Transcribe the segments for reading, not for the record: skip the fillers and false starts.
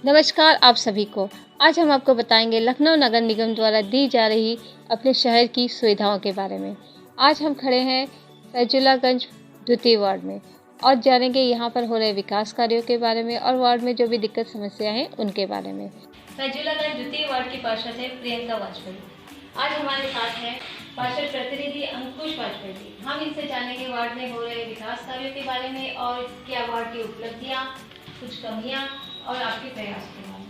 नमस्कार आप सभी को। आज हम आपको बताएंगे लखनऊ नगर निगम द्वारा दी जा रही अपने शहर की सुविधाओं के बारे में। आज हम खड़े हैं सैजुलागंज द्वितीय वार्ड में और जानेंगे यहाँ पर हो रहे विकास कार्यों के बारे में और वार्ड में जो भी दिक्कत समस्या हैं उनके बारे में। सैजुलागंज द्वितीय वार्ड की पार्षद है प्रियंका वाजपेयी। आज हमारे साथ है पार्षद प्रतिनिधि अंकुश वाजपेयी जी। हम इनसे जानेंगे वार्ड में हो रहे विकास कार्यों के बारे में और क्या वार्ड की उपलब्धियाँ, कुछ कमियाँ और आपके प्रयास के बारे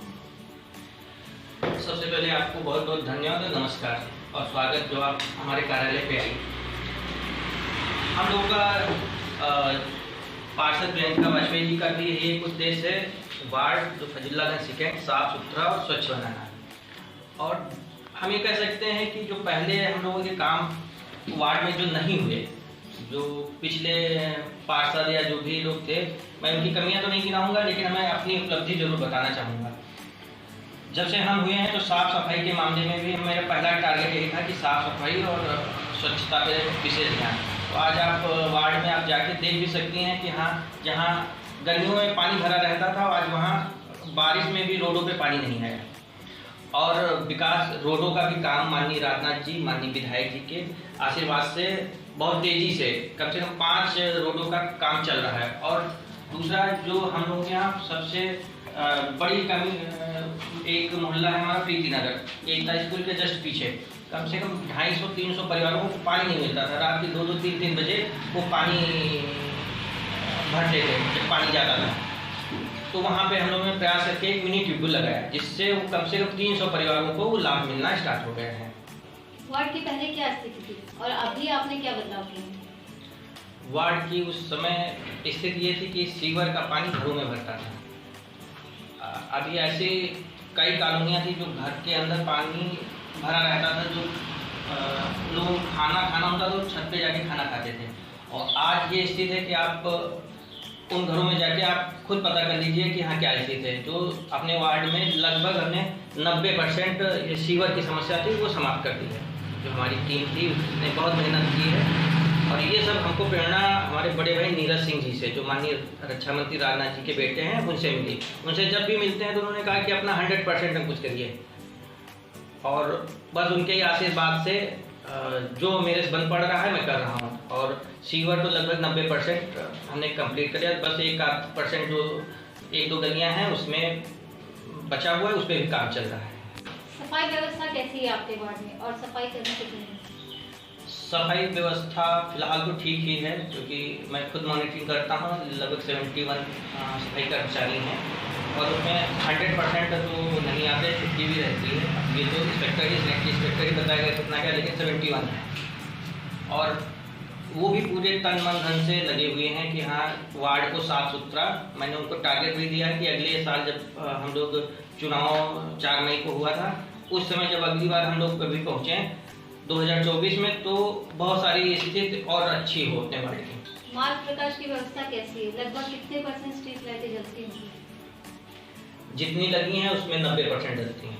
में। सबसे पहले आपको बहुत बहुत धन्यवाद और नमस्कार और स्वागत जो आप हमारे कार्यालय पे आई। हम लोगों का पार्षद प्रियंका वाजपेयी जी का भी यही एक उद्देश्य है, वार्ड जो सैजुलागंज सेकेंड साफ सुथरा और स्वच्छ बनाना। और हम ये कह सकते हैं कि जो पहले हम लोगों के काम वार्ड में जो नहीं हुए, जो पिछले पार्षद या जो भी लोग थे, मैं उनकी कमियां तो नहीं गिनाऊंगा, लेकिन मैं अपनी उपलब्धि जरूर बताना चाहूँगा। जब से हम हुए हैं तो साफ़ सफाई के मामले में भी मेरा पहला टारगेट यही था कि साफ़ सफाई और स्वच्छता पे विशेष ध्यान। तो आज आप वार्ड में आप जाके देख भी सकती हैं कि हाँ, जहाँ गर्मियों में पानी भरा रहता था आज वहाँ बारिश में भी रोडों पर पानी नहीं आया। और विकास रोडों का भी काम माननीय राजनाथ जी, माननीय विधायक जी के आशीर्वाद से बहुत तेज़ी से कम 5 रोडों का काम चल रहा है। और दूसरा जो हम लोगों के यहाँ सबसे बड़ी कमी, एक मोहल्ला है हमारा प्रीति नगर, एकता स्कूल के जस्ट पीछे कम से कम 250-300 परिवारों को पानी नहीं मिलता था। रात के 2-2, 3-3 बजे वो पानी भरते थे जब पानी जाता था। तो वहाँ पे हम लोगों ने प्रयास करके एक मिनी ट्यूबवेल लगाया, जिससे वो कम से कम 300 परिवारों को वो लाभ मिलना स्टार्ट हो गया है। वार्ड की पहले क्या स्थिति थी और अभी आपने क्या बदलाव किया? वार्ड की उस समय स्थिति ये थी कि सीवर का पानी घरों में भरता था। अभी ऐसी कई कॉलोनियाँ थी जो घर के अंदर पानी भरा रहता था, जो लोग खाना होता तो छत पे जाके खाना खाते थे। और आज ये स्थिति है कि आप उन घरों में जाके आप खुद पता कर लीजिए कि हाँ क्या स्थिति है। जो अपने वार्ड में लगभग हमने 90% सीवर की समस्या थी वो समाप्त कर दी है। जो हमारी टीम थी उसने बहुत मेहनत की है और ये सब हमको प्रेरणा हमारे बड़े भाई नीरज सिंह जी से, जो माननीय रक्षा मंत्री राजनाथ जी के बेटे हैं, उनसे मिली। उनसे जब भी मिलते हैं तो उन्होंने कहा कि अपना 100% हम कुछ करिए। और बस उनके ही आशीर्वाद से जो मेरे से बन पड़ रहा है मैं कर रहा हूँ। और सीवर तो लगभग 90% हमने कंप्लीट कर लिया। बस 1-8% जो 1-2 गलियाँ हैं उसमें बचा हुआ है, उस पर भी काम चल रहा है। सफाई व्यवस्था कैसी है आपके वार्ड में और सफाई कर्मी कितने हैं? सफाई व्यवस्था फिलहाल तो ठीक ही है, क्योंकि मैं खुद मॉनिटरिंग करता हूँ। लगभग 71 सफाई कर्मचारी हैं और उसमें 100% तो नहीं आते, छुट्टी भी रहती है। अब ये तो इंस्पेक्टर ही बताएगा कितना क्या, लेकिन 71 है। और वो भी पूरे तन मन धन से लगे हुए हैं कि हाँ वार्ड को साफ सुथरा। मैंने उनको टारगेट भी दिया है कि अगले साल जब हम लोग चुनाव 4 मई को हुआ था, उस समय जब अगली बार हम लोग कभी पहुँचे 2024 में, तो बहुत सारी स्थिति और अच्छी हो अपने वार्ड की। मार्ग प्रकाश की व्यवस्था कैसी है? लगभग कितने % स्ट्रीट लाइटें जलती हैं? जितनी लगी हैं उसमें 90% जलती हैं,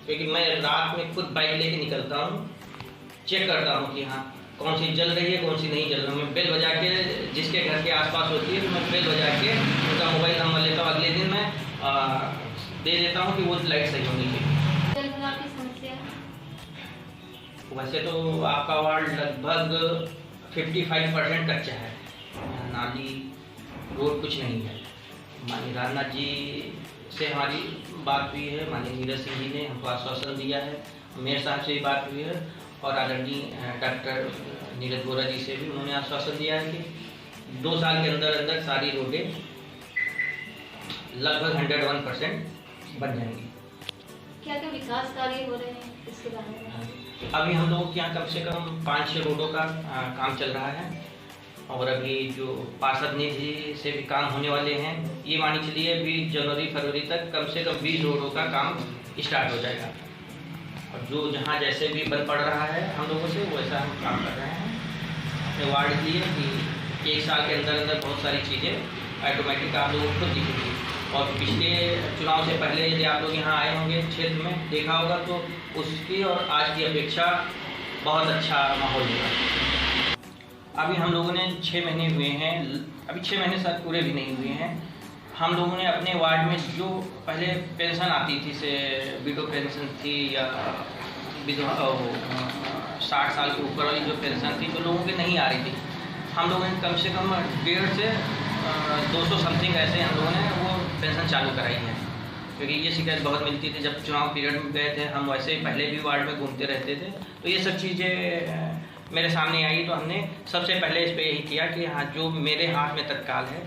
क्योंकि मैं रात में खुद बाइक लेके निकलता हूँ, चेक करता हूँ कि हाँ कौन सी जल रही है कौन सी नहीं जल रही। मैं बेल बजा के, जिसके घर के आसपास होती है तो मैं बेल बजा के उनका मोबाइल नंबर लेता हूँ। अगले दिन मैं दे देता हूँ कि वो लाइट सही होनी चाहिए। जल भराव की समस्या वैसे तो आपका वार्ड लगभग 55% कच्चा है, नाली रोड कुछ नहीं है। माननीय राजनाथ जी से हमारी बात हुई है, माननीय नीरज सिंह जी ने हमको आश्वासन दिया है, मेयर साहब से भी बात हुई है और आदरणीय डॉक्टर नीरज बोरा जी से भी उन्होंने आश्वासन दिया है कि 2 साल के अंदर सारी रोडें लगभग 101% बन जाएंगी। क्या क्या विकास कार्य हो रहे हैं इसके बारे में? अभी हम लोगों के यहाँ कम से कम 5-6 रोडों का काम चल रहा है और अभी जो पार्षद निधि से भी काम होने वाले हैं, ये मानी चलिए अभी जनवरी-फरवरी तक कम से कम 20 रोडों का काम स्टार्ट हो जाएगा। और जो जहाँ जैसे भी बन पड़ रहा है हम लोगों से, वैसा हम काम कर रहे हैं अपने वार्ड के लिए कि 1 साल के अंदर बहुत सारी चीज़ें ऑटोमेटिक आप लोगों को खुद दिखेंगी। और पिछले चुनाव से पहले यदि आप लोग यहाँ आए होंगे क्षेत्र में, देखा होगा तो उसकी और आज की अपेक्षा बहुत अच्छा माहौल होगा। अभी हम लोगों ने 6 महीने हुए हैं, अभी 6 महीने शायद पूरे भी नहीं हुए हैं, हम लोगों ने अपने वार्ड में जो पहले पेंशन आती थी, से विडो पेंशन थी या विधवा 60 साल के ऊपर वाली जो पेंशन थी, जो लोगों की नहीं आ रही थी, हम लोगों ने कम से कम 150 से 200 समथिंग ऐसे हम लोगों ने वो पेंशन चालू कराई है। क्योंकि ये शिकायत बहुत मिलती थी, जब चुनाव पीरियड में गए थे हम, वैसे ही पहले भी वार्ड में घूमते रहते थे, तो ये सब चीज़ें मेरे सामने आई। तो हमने सबसे पहले इस पर यही किया कि हाँ, जो मेरे हाथ में तत्काल है,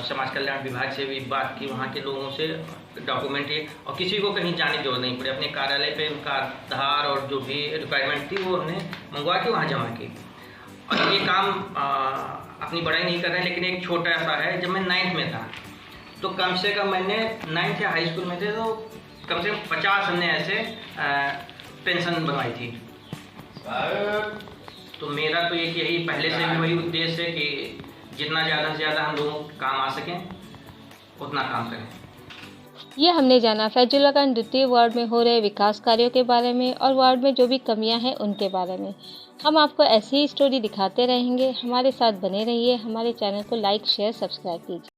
समाज कल्याण विभाग से भी बात की, वहाँ के लोगों से डॉक्यूमेंट, और किसी को कहीं जाने की जरूरत नहीं पड़ी, अपने कार्यालय पे उनका आधार और जो भी रिक्वायरमेंट थी वो हमने मंगवा के वहाँ जमा की। और ये काम अपनी बड़ाई नहीं कर रहे हैं, लेकिन एक छोटा सा है। जब मैं 9th में था तो कम से कम मैंने 9th या हाई स्कूल में थे तो कम से कम 50 हमने ऐसे पेंशन बनवाई थी। तो मेरा तो एक यही पहले से भी वही उद्देश्य है कि जितना ज़्यादा से ज़्यादा हम लोगों को काम आ सकें उतना काम करें। ये हमने जाना फैजुल्लागंज द्वितीय वार्ड में हो रहे विकास कार्यों के बारे में और वार्ड में जो भी कमियां हैं उनके बारे में। हम आपको ऐसी ही स्टोरी दिखाते रहेंगे। हमारे साथ बने रहिए। हमारे चैनल को लाइक, शेयर, सब्सक्राइब कीजिए।